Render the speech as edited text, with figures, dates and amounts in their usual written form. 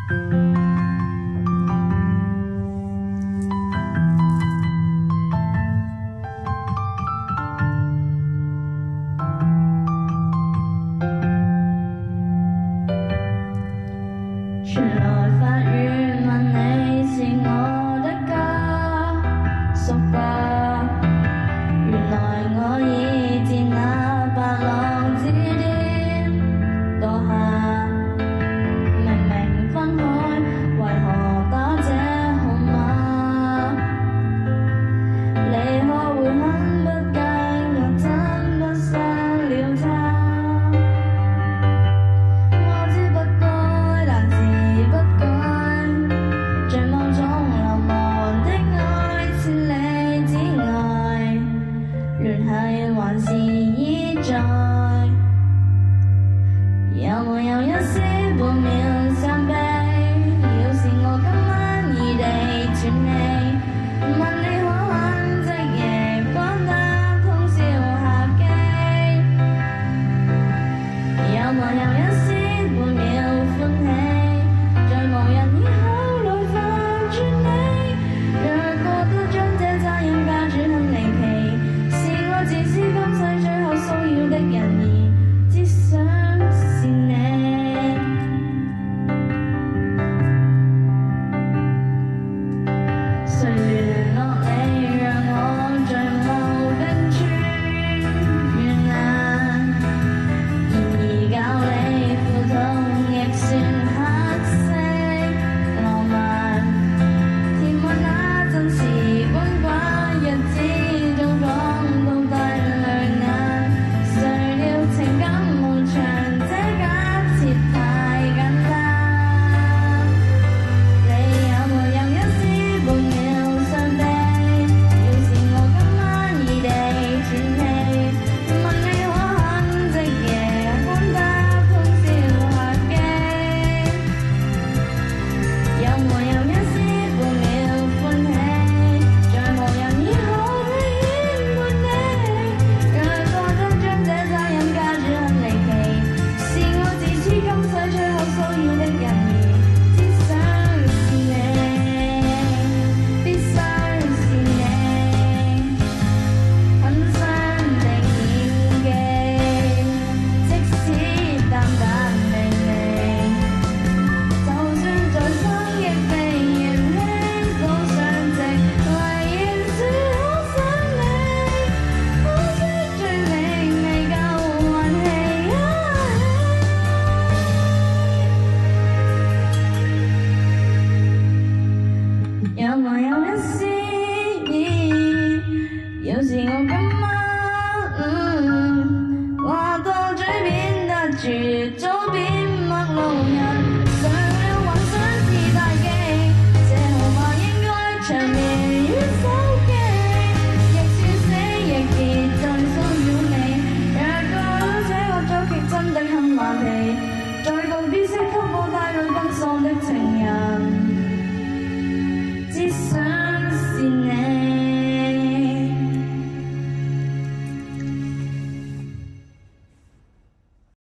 傳來法語問你是我的家屬吧，原來我已自那白浪之巔墮下，明明分開，為何打這號碼？離開會很不計，我真不想了他。我知不該，但是不該，在夢中流亡的愛，千里之外，聯繫還是依在。有沒有一絲半秒傷悲？要是我今晚異地轉你，問你可肯即夜關燈通宵客機？有沒有一絲半秒歡喜？在無人以後來煩住你，若覺得將這責任交轉很離奇，是我自私今世最後騷擾的人兒，只想是你。誰聯絡你，讓我在無冰川遠難？然而教你苦痛亦算黑色浪漫，甜蜜那陣時滾滾日子中講到帶淚眼，誰料情感無常，這假設太簡單。你有沒有一絲半秒傷悲？要是我今晚異地轉你，問你可肯即夜關燈通宵客機？有沒有一絲半秒歡喜？在無人以後被牽絆你，若覺得將這責任交轉很離奇，是我自私今世最後騷擾的人兒，只想是你，必須是你，很傷的演技，即使淡淡微微，就算在生亦被嫌棄，都想藉遺言說好想你，可惜罪名未夠運氣。有沒有一絲